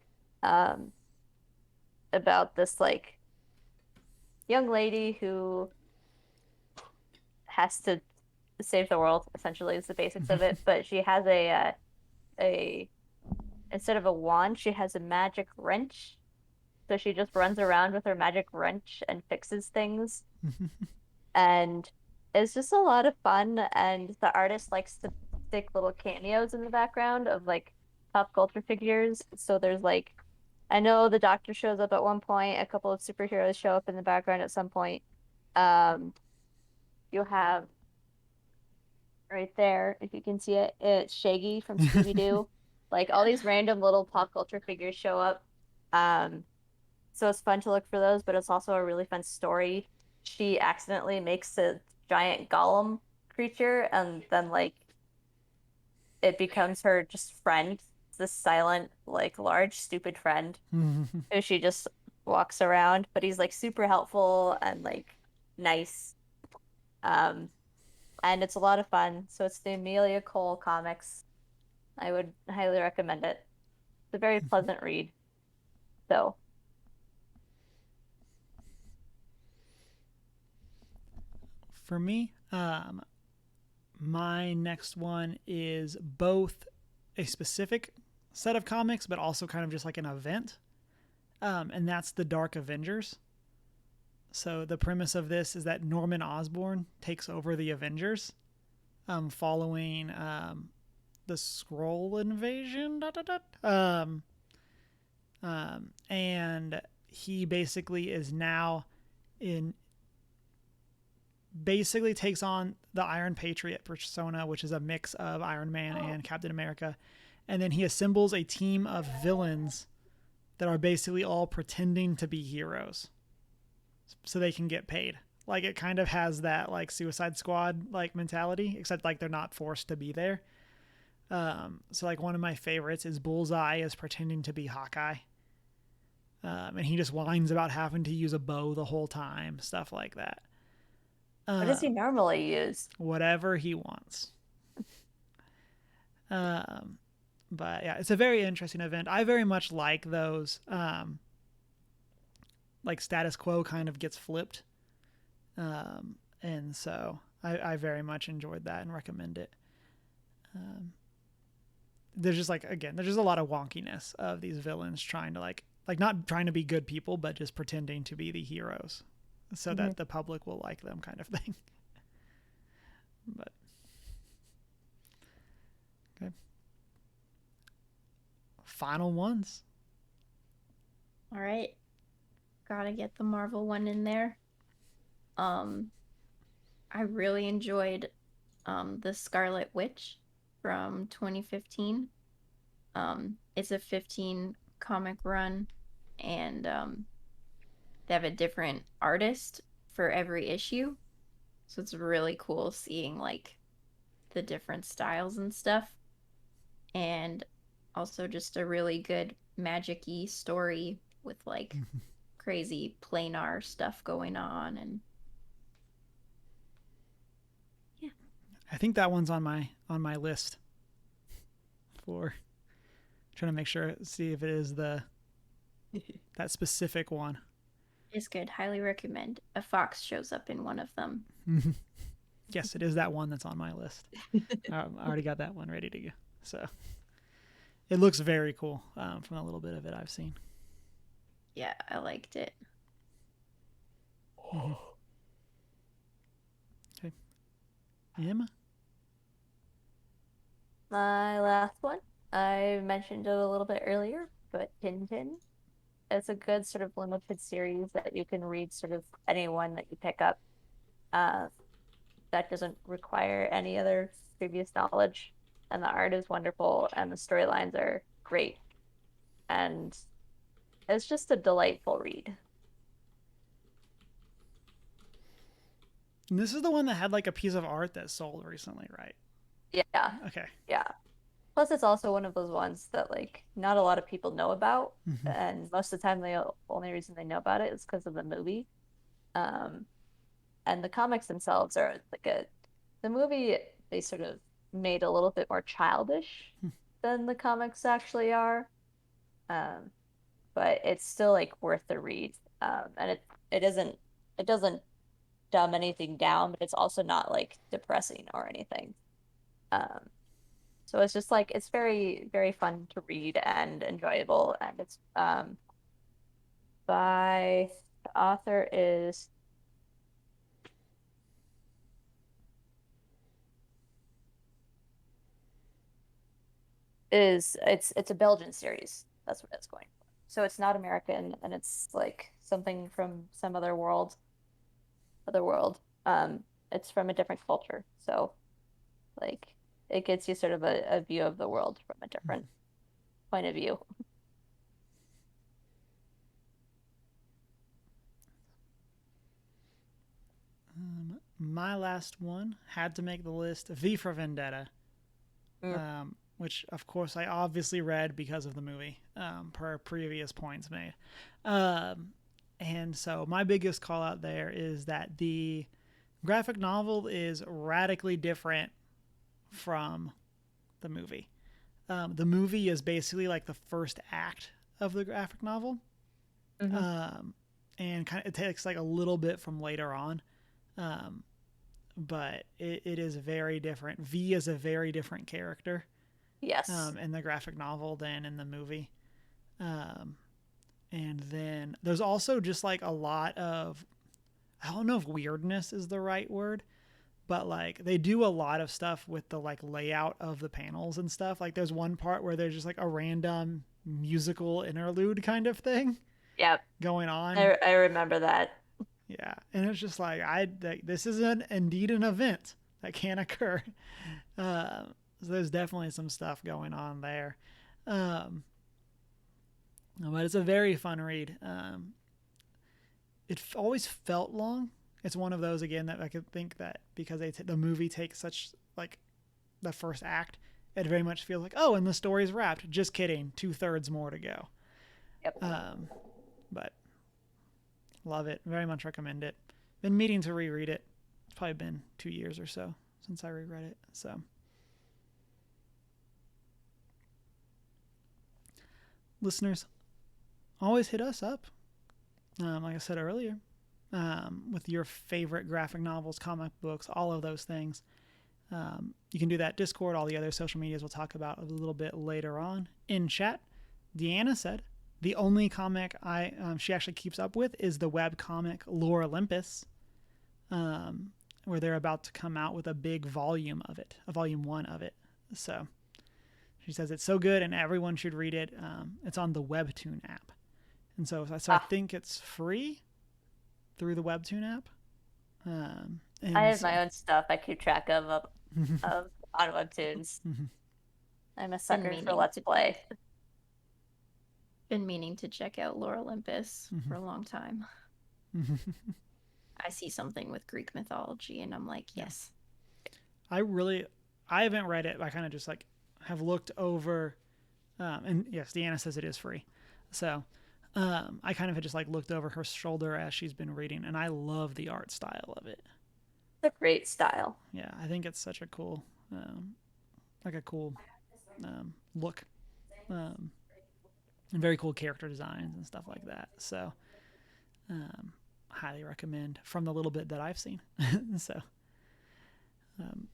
um, about this like young lady who has to save the world, essentially, is the basics of it. But she has a instead of a wand, she has a magic wrench. So she just runs around with her magic wrench and fixes things. And it's just a lot of fun. And the artist likes to stick little cameos in the background of like pop culture figures. So there's like, I know the Doctor shows up at one point, a couple of superheroes show up in the background at some point. Um, you have right there, if you can see it, it's Shaggy from Scooby-Doo. Like all these random little pop culture figures show up. Um, so it's fun to look for those, but it's also a really fun story. She accidentally makes a giant golem creature, and then like it becomes her just friend, this silent, like large, stupid friend who she just walks around, but he's like super helpful and like nice. Um, and it's a lot of fun. So it's the Amelia Cole comics. I would highly recommend it. It's a very pleasant read. So For me, my next one is both a specific set of comics, but also kind of just like an event. And that's the Dark Avengers. So the premise of this is that Norman Osborn takes over the Avengers, following the Skrull invasion. And he basically is now in basically takes on the Iron Patriot persona, which is a mix of Iron Man and Captain America. And then he assembles a team of villains that are basically all pretending to be heroes so they can get paid. Like it kind of has that like Suicide Squad like mentality, except like they're not forced to be there. So like one of my favorites is Bullseye is pretending to be Hawkeye. And he just whines about having to use a bow the whole time, stuff like that. what does he normally use? Whatever he wants. Um, but yeah, it's a very interesting event. I very much like those. Like status quo kind of gets flipped, and so I very much enjoyed that and recommend it. There's just like again, there's just a lot of wonkiness of these villains trying to like not trying to be good people, but just pretending to be the heroes, so that the public will like them, kind of thing. But okay, final ones. All right. Gotta get the Marvel one in there. I really enjoyed the Scarlet Witch from 2015. It's a 15 comic run, and they have a different artist for every issue. So it's really cool seeing like the different styles and stuff. And also just a really good magic-y story with like crazy planar stuff going on. And yeah. I think that one's on my list for trying to make sure, see if it is the that specific one. It's good. Highly recommend. A fox shows up in one of them. Yes, it is that one that's on my list. I already got that one ready to go. So it looks very cool, from a little bit of it I've seen. Yeah, I liked it. Mm-hmm. Okay. Emma? My last one, I mentioned it a little bit earlier, but Tintin. It's a good sort of limited series that you can read sort of anyone that you pick up. Uh, that doesn't require any other previous knowledge. And the art is wonderful and the storylines are great. And it's just a delightful read. And this is the one that had like a piece of art that sold recently, right? Yeah, Okay. yeah. Plus, it's also one of those ones that like not a lot of people know about, Hmm. and most of the time, the only reason they know about it is because of the movie. Um, and the comics themselves are like the movie they sort of made a little bit more childish than the comics actually are. Um, but it's still like worth the read. And it doesn't dumb anything down, but it's also not like depressing or anything. Um, so it's just like it's very, very fun to read and enjoyable, and it's by the author is it's a Belgian series. That's what it's going for. So it's not American, and it's like something from some other world. It's from a different culture, so like it gets you sort of a view of the world from a different point of view. My last one had to make the list. V for Vendetta, Mm. which of course I obviously read because of the movie, per previous points made. Um, and so my biggest call out there is that the graphic novel is radically different from the movie. The movie is basically like the first act of the graphic novel, Hmm. um, and kind of it takes like a little bit from later on, um, but it is very different. V is a very different character, Yes. in the graphic novel than in the movie. Um, and then there's also just like a lot of, I don't know if weirdness is the right word, but like they do a lot of stuff with the like layout of the panels and stuff. Like there's one part where there's just like a random musical interlude kind of thing Yep. going on. I remember that. Yeah, and it's just like this is indeed an event that can occur. Uh, so there's definitely some stuff going on there. Um, but it's a very fun read. It always felt long. It's one of those again that I could think that because the movie takes such like the first act, it very much feels like, oh, and the story's wrapped. Just kidding, 2/3 more to go. Yep. Um, but love it, very much recommend it. Been meaning to reread it. It's probably been 2 years or so since I reread it. So listeners, always hit us up. Like I said earlier, with your favorite graphic novels, comic books, all of those things. You can do that Discord, all the other social medias we'll talk about a little bit later on in chat. Deanna said the only comic she actually keeps up with is the web comic Lore Olympus, um, where they're about to come out with a big volume of it, a volume one of it. So she says it's so good and everyone should read it. It's on the Webtoon app, and so I Ah, think it's free through the Webtoon app. I And have so my own stuff I keep track of on webtoons. I'm a Been sucker for meaning Let's to Play. been meaning to check out Lore Olympus for a long time. I see something with Greek mythology and I'm like, yeah, yes. I really, I haven't read it. I kind of just like have looked over, and yes, Deanna says it is free. So I kind of had just like looked over her shoulder as she's been reading, and I love the art style of it. It's a great style. Yeah, I think it's such a cool, like a cool look, um, and very cool character designs and stuff like that. So um, highly recommend from the little bit that I've seen. So, um,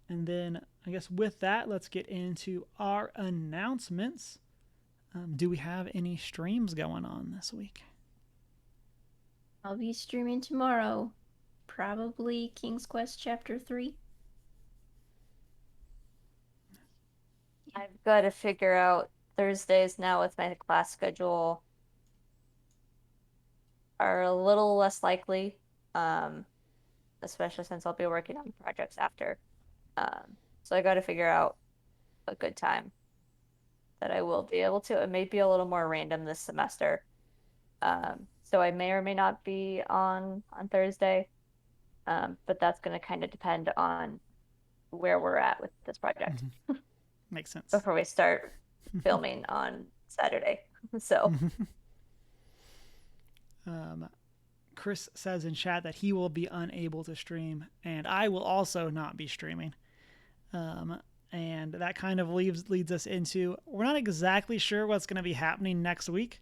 and then I guess with that, let's get into our announcements. Do we have any streams going on this week? I'll be streaming tomorrow. Probably King's Quest Chapter 3. I've got to figure out Thursdays now with my class schedule are a little less likely, um, especially since I'll be working on projects after. So I got to figure out a good time that I will be able to. It may be a little more random this semester. So I may or may not be on Thursday. But that's going to kind of depend on where we're at with this project Makes sense. before we start filming on Saturday. So Chris says in chat that he will be unable to stream, and I will also not be streaming. And that kind of leads us into, we're not exactly sure what's going to be happening next week.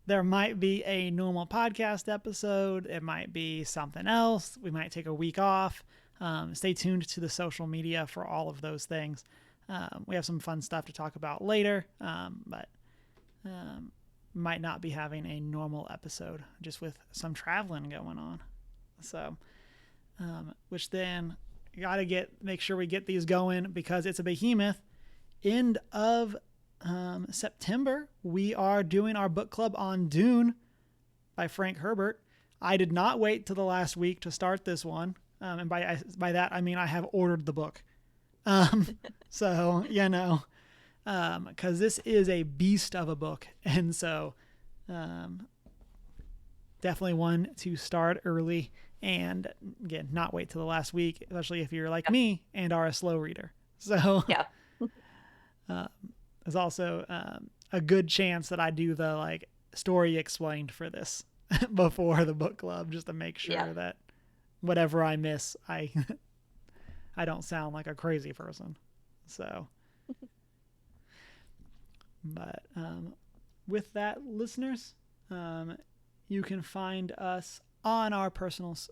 There might be a normal podcast episode. It might be something else. We might take a week off. Stay tuned to the social media for all of those things. We have some fun stuff to talk about later, but might not be having a normal episode just with some traveling going on. So, which then got to make sure we get these going because it's a behemoth. End of September, we are doing our book club on Dune by Frank Herbert. I did not wait till the last week to start this one. And by that, I mean I have ordered the book. So, because this is a beast of a book. And so definitely one to start early and, again, not wait till the last week, especially if you're like me and are a slow reader. So yeah. there's also a good chance that I do the story explained for this before the book club, just to make sure that whatever I miss, I don't sound like a crazy person. So, but with that, listeners, you can find us on our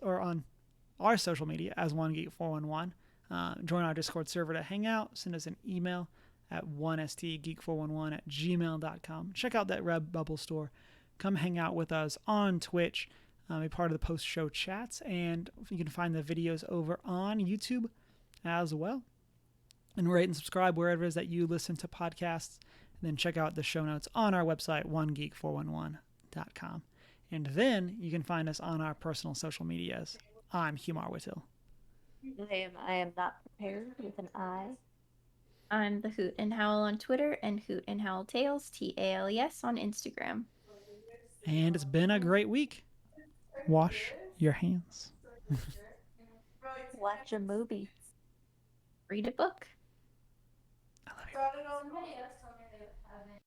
on our social media as One Geek 411. Join our Discord server to hang out. Send us an email at 1stgeek411@gmail.com. Check out that Redbubble store. Come hang out with us on Twitch. Be part of the post-show chats, and you can find the videos over on YouTube as well. And rate and subscribe wherever it is that you listen to podcasts. And then check out the show notes on our website, onegeek411.com. And then you can find us on our personal social medias. I'm Humar Whittill. I am not prepared with an I. I'm the Hoot and Howl on Twitter and Hoot and Howl Tales, TALES, on Instagram. And it's been a great week. Wash your hands. Watch a movie. Read a book. I love you.